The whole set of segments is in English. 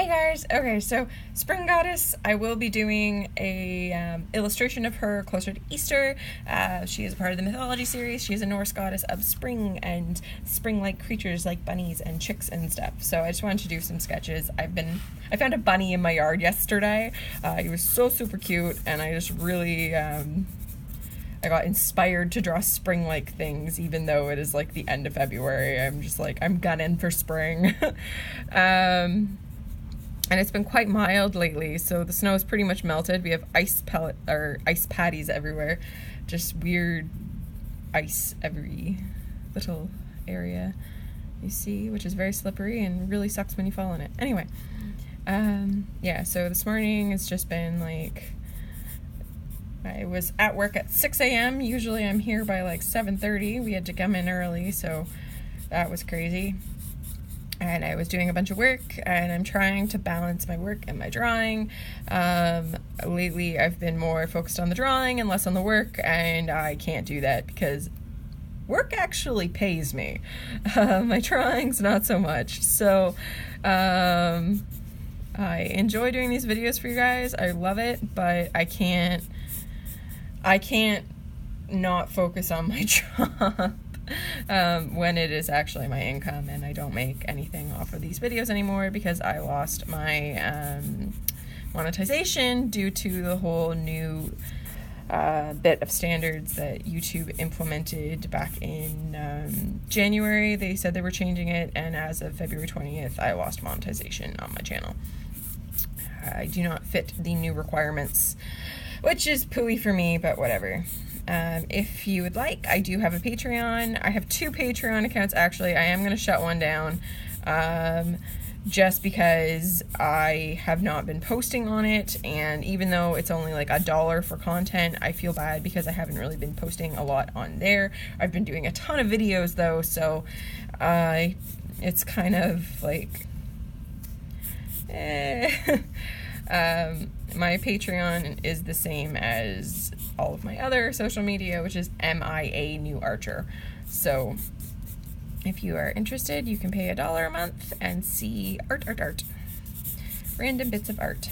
Hey guys! Okay, so Spring Goddess, I will be doing a illustration of her closer to Easter. She is a part of the mythology series. She is a Norse goddess of spring and spring-like creatures like bunnies and chicks and stuff. So I just wanted to do some sketches. I found a bunny in my yard yesterday. He was so super cute, and I just really I got inspired to draw spring-like things, even though it is like the end of February. I'm just like, I'm gunning for spring. And it's been quite mild lately, so the snow is pretty much melted. We have ice patties everywhere, just weird ice every little area you see, which is very slippery and really sucks when you fall in it. Anyway, yeah, so this morning it's just been like, I was at work at 6 a.m. Usually I'm here by like 7:30. We had to come in early, so that was crazy. And I was doing a bunch of work, and I'm trying to balance my work and my drawing. Lately, I've been more focused on the drawing and less on the work, and I can't do that because work actually pays me. My drawing's not so much. So, I enjoy doing these videos for you guys. I love it, but I can't not focus on my job. When it is actually my income, and I don't make anything off of these videos anymore because I lost my monetization due to the whole new bit of standards that YouTube implemented back in January. They said they were changing it, and as of February 20th, I lost monetization on my channel. I do not fit the new requirements, which is pooey for me, but whatever. If you would like, I do have a Patreon. I have 2 Patreon accounts, actually. I am going to shut one down, just because I have not been posting on it, and even though it's only like $1 for content, I feel bad because I haven't really been posting a lot on there. I've been doing a ton of videos, though, so it's kind of like, my Patreon is the same as all of my other social media, which is MIA New Archer. So if you are interested, you can pay $1 a month and see art. Random bits of art.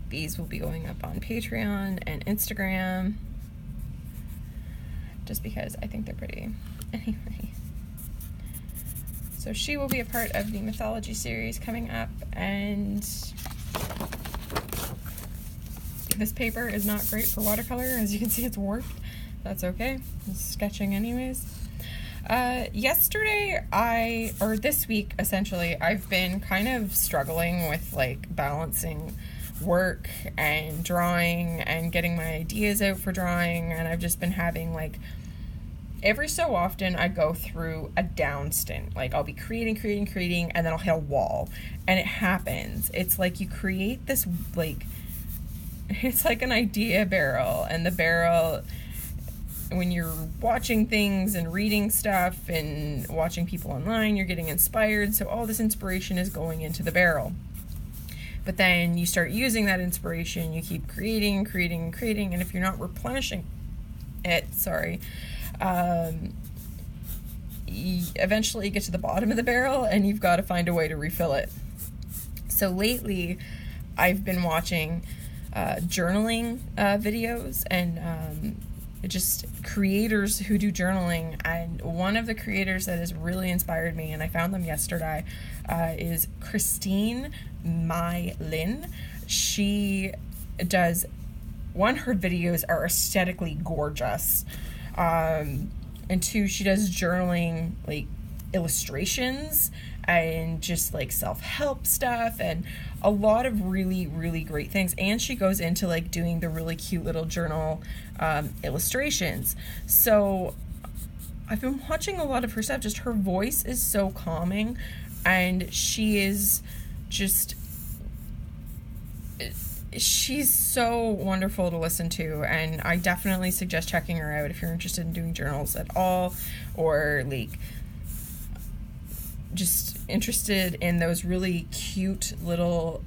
These will be going up on Patreon and Instagram, just because I think they're pretty. Anyway. So she will be a part of the mythology series coming up, and this paper is not great for watercolor. As you can see, it's warped. That's okay. I'm sketching anyways. This week, essentially, I've been kind of struggling with like balancing work and drawing and getting my ideas out for drawing, and I've just been having like, every so often I go through a down stint. Like I'll be creating, and then I'll hit a wall, and it happens. It's like you create this like, it's like an idea barrel, and the barrel, when you're watching things and reading stuff and watching people online, you're getting inspired, so all this inspiration is going into the barrel. But then you start using that inspiration, you keep creating, and if you're not replenishing it, eventually you get to the bottom of the barrel, and you've got to find a way to refill it. So lately, I've been watching journaling videos, and just creators who do journaling, and one of the creators that has really inspired me, and I found them yesterday, is Christine Lin. She does, her videos are aesthetically gorgeous, and 2, she does journaling like illustrations and just like self-help stuff and a lot of really, really great things. And she goes into like doing the really cute little journal illustrations. So I've been watching a lot of her stuff. Just her voice is so calming, and she's so wonderful to listen to, and I definitely suggest checking her out if you're interested in doing journals at all, or like just interested in those really cute little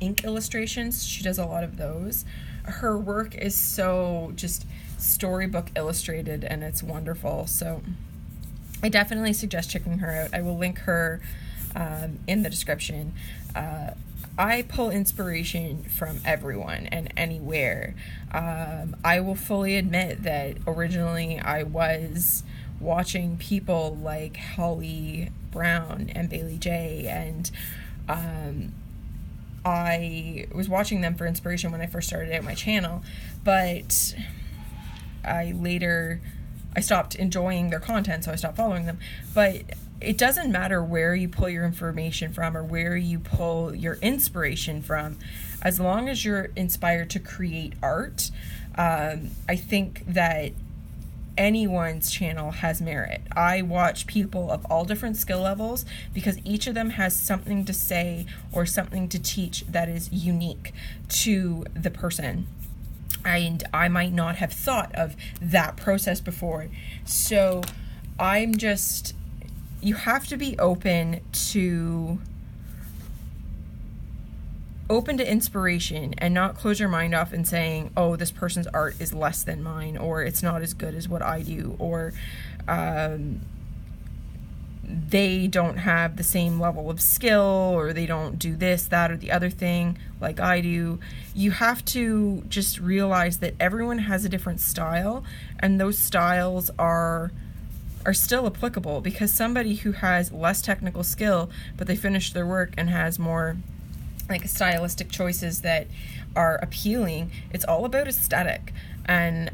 ink illustrations. She does a lot of those. Her work is so just storybook illustrated, and it's wonderful. So I definitely suggest checking her out. I will link her in the description. I pull inspiration from everyone and anywhere. I will fully admit that originally I was watching people like Holly Brown and Bailey J, and I was watching them for inspiration when I first started out my channel, but I stopped enjoying their content, so I stopped following them. But it doesn't matter where you pull your information from or where you pull your inspiration from, as long as you're inspired to create art. I think that anyone's channel has merit. I watch people of all different skill levels because each of them has something to say or something to teach that is unique to the person. And I might not have thought of that process before. So you have to be open to inspiration and not close your mind off and saying, oh, this person's art is less than mine, or it's not as good as what I do, or they don't have the same level of skill, or they don't do this, that, or the other thing like I do. You have to just realize that everyone has a different style, and those styles are still applicable, because somebody who has less technical skill but they finish their work and has more like stylistic choices that are appealing, it's all about aesthetic. And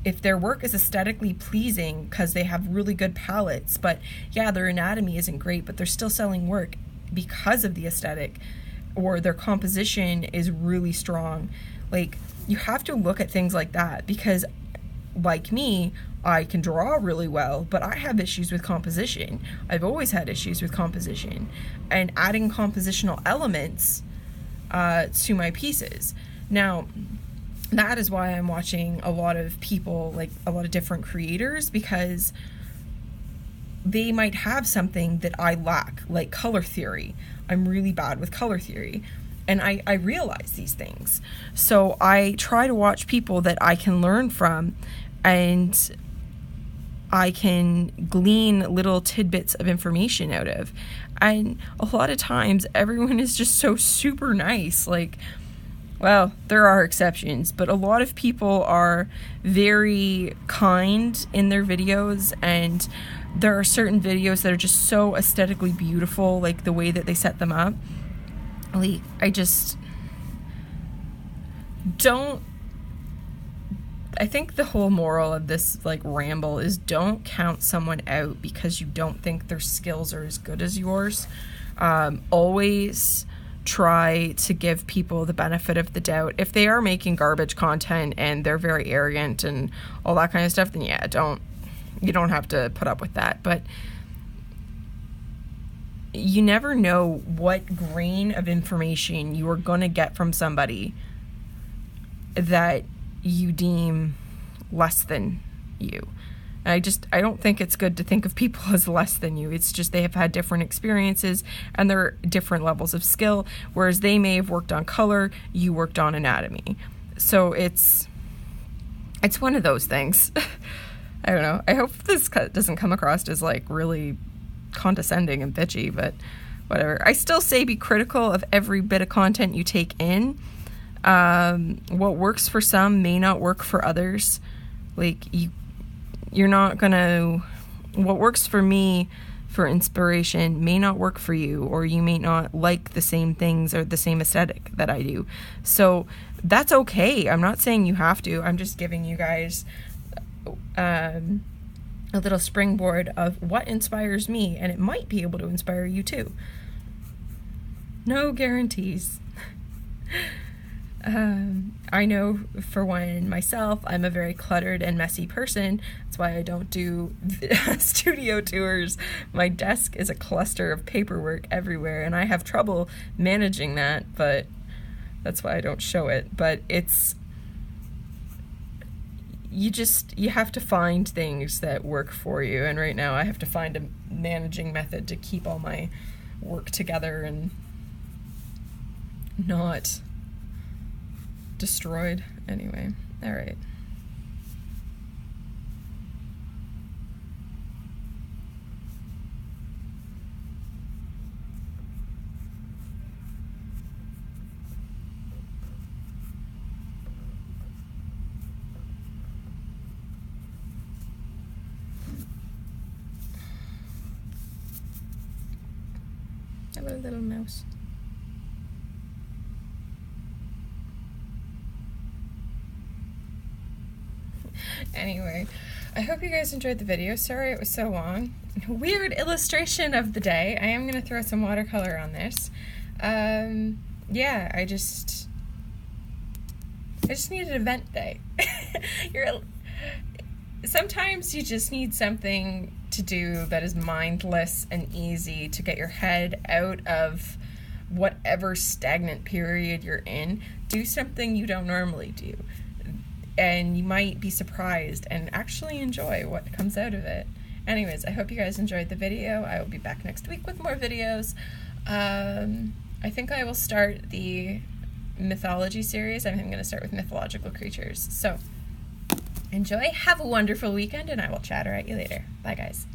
if their work is aesthetically pleasing because they have really good palettes, but yeah, their anatomy isn't great, but they're still selling work because of the aesthetic, or their composition is really strong, like, you have to look at things like that. Because like me, I can draw really well, but I have issues with composition. I've always had issues with composition, and adding compositional elements to my pieces. Now, that is why I'm watching a lot of people, like a lot of different creators, because they might have something that I lack, like color theory. I'm really bad with color theory, and I realize these things. So I try to watch people that I can learn from, and I can glean little tidbits of information out of. And a lot of times everyone is just so super nice. Like, well, there are exceptions, but a lot of people are very kind in their videos, and there are certain videos that are just so aesthetically beautiful, like the way that they set them up. Like, I think the whole moral of this like ramble is, don't count someone out because you don't think their skills are as good as yours. Always try to give people the benefit of the doubt. If they are making garbage content and they're very arrogant and all that kind of stuff, then yeah, you don't have to put up with that. But you never know what grain of information you are going to get from somebody that you deem less than you. And I don't think it's good to think of people as less than you. It's just they have had different experiences and they're different levels of skill, whereas they may have worked on color, you worked on anatomy. So it's one of those things. I don't know. I hope this doesn't come across as like really condescending and bitchy, but whatever. I still say be critical of every bit of content you take in. What works for some may not work for others. Like, you're not gonna, what works for me for inspiration may not work for you, or you may not like the same things or the same aesthetic that I do. So that's okay. I'm not saying you have to. I'm just giving you guys a little springboard of what inspires me, and it might be able to inspire you too. No guarantees. I know for one myself, I'm a very cluttered and messy person. That's why I don't do studio tours. My desk is a cluster of paperwork everywhere, and I have trouble managing that, but that's why I don't show it. But you have to find things that work for you, and right now I have to find a managing method to keep all my work together and not destroyed. Anyway, all right. Hello, little mouse. Anyway, I hope you guys enjoyed the video. Sorry it was so long. Weird illustration of the day. I am going to throw some watercolor on this. Yeah, I just need an event day. Sometimes you just need something to do that is mindless and easy to get your head out of whatever stagnant period you're in. Do something you don't normally do. And you might be surprised and actually enjoy what comes out of it. Anyways, I hope you guys enjoyed the video. I will be back next week with more videos. I think I will start the mythology series. I think I'm going to start with mythological creatures. So, enjoy, have a wonderful weekend, and I will chatter at you later. Bye, guys.